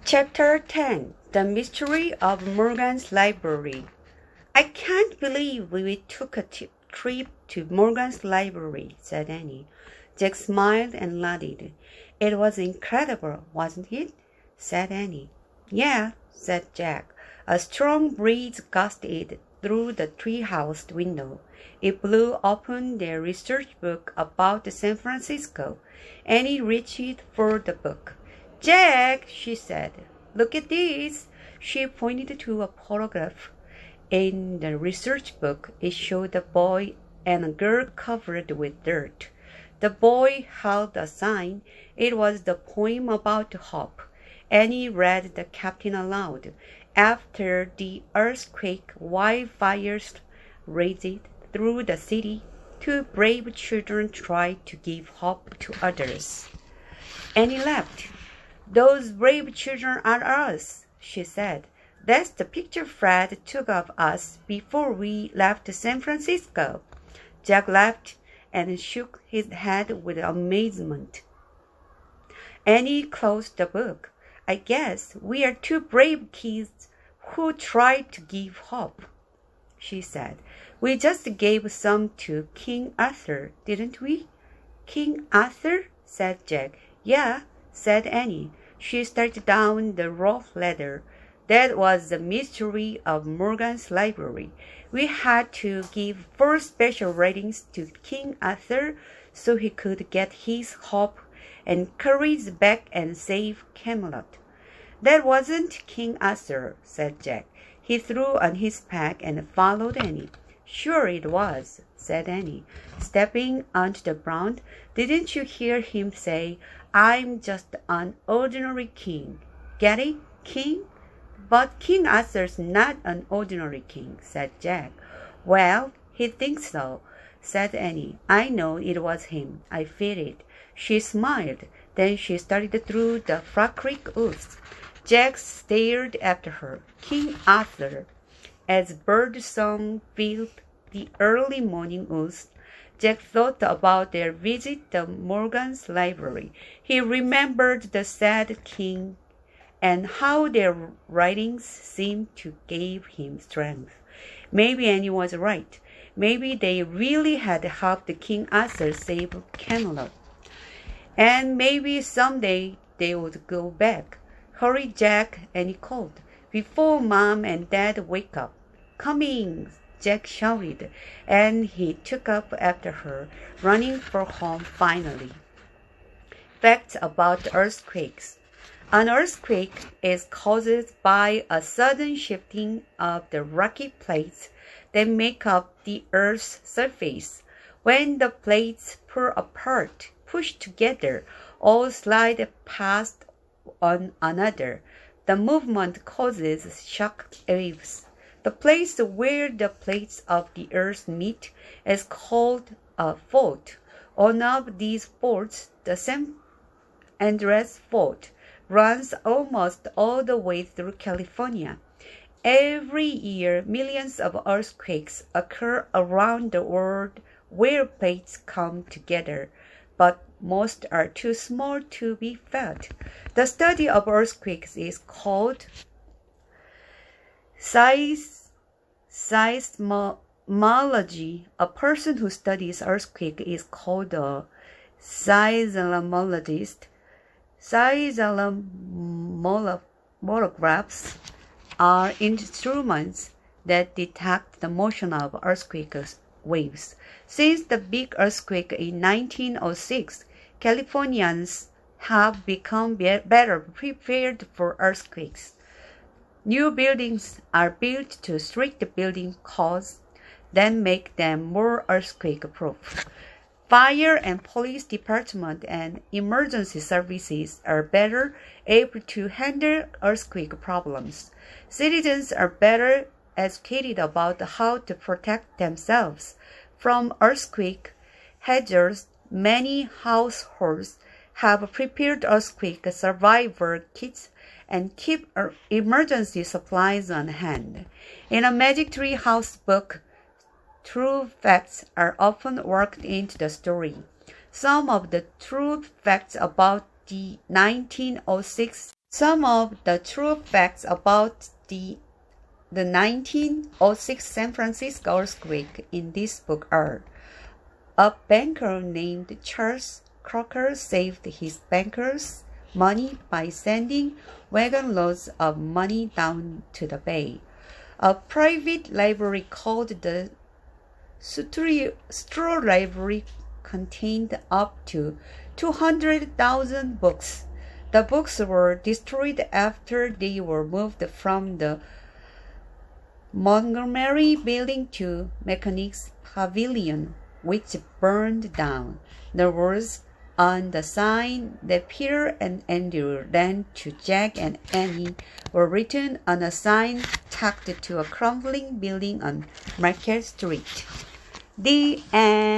Chapter 10 The Mystery of Morgan's Library. I can't believe we took a trip to Morgan's library, said Annie. Jack smiled and nodded. It was incredible, wasn't it? Said Annie. Yeah, said Jack. A strong breeze gusted through the treehouse window. It blew open their research book about San Francisco. Annie reached for the book. Jack, she said, look at this. She pointed to a photograph. In the research book, it showed a boy and a girl covered with dirt. The boy held a sign. It was the poem about hope. Annie read the captain aloud. After the earthquake, wildfires raged through the city. Two brave children tried to give hope to others. Annie laughed. Those brave children are us, she said. That's the picture Fred took of us before we left San Francisco. Jack laughed and shook his head with amazement. Annie closed the book. I guess we are two brave kids who tried to give hope, she said. We just gave some to King Arthur, didn't we? King Arthur? Said Jack. Yeah, said Annie. She started down the rough ladder. That was the mystery of Morgan's library. We had to give 4 special ratings to King Arthur so he could get his hope and courage back and save Camelot. That wasn't King Arthur, said Jack. He threw on his pack and followed Annie. Sure it was, said Annie, stepping onto the ground. Didn't you hear him say, I'm just an ordinary king. Get it? King? But King Arthur's not an ordinary king, said Jack. Well, he thinks so, said Annie. I know it was him. I feel it. She smiled. Then she started through the Creek woods. Jack stared after her. King Arthur. As birdsong filled the early morning woods, Jack thought about their visit to Morgan's library. He remembered the sad king and how their writings seemed to give him strength. Maybe Annie was right. Maybe they really had helped King Arthur save Camelot. And maybe someday they would go back. Hurry, Jack, Annie called, before Mom and Dad wake up. Coming, Jack shouted, and he took up after her, running for home finally. Facts about earthquakes. An earthquake is caused by a sudden shifting of the rocky plates that make up the Earth's surface. When the plates pull apart, push together, or slide past one another, the movement causes shock waves. The place where the plates of the Earth meet is called a fault. One of these faults, the San Andreas Fault, runs almost all the way through California. Every year, millions of earthquakes occur around the world where plates come together, but most are too small to be felt. The study of earthquakes is called seismology. A person who studies earthquake is called a seismologist. Seismographs are instruments that detect the motion of earthquake waves. Since the big earthquake in 1906, Californians have become better prepared for earthquakes. New buildings are built to strict building codes that make them more earthquake-proof. Fire and police department and emergency services are better able to handle earthquake problems. Citizens are better educated about how to protect themselves from earthquake hazards. Many households have prepared earthquake survivor kits and keep emergency supplies on hand. In a 매직트리하우스 book, true facts are often worked into the story. Some of the true facts about the 1906 Some of the true facts about the 1906 San Francisco earthquake in this book are: a banker named Charles Crocker saved his bankers money by sending wagon loads of money down to the bay. A private library called the Straw Library contained up to 200,000 books. The books were destroyed after they were moved from the Montgomery Building to Mechanics Pavilion, which burned down. The words on the sign that Peter and Andrew ran to Jack and Annie were written on a sign tacked to a crumbling building on Market Street. The end.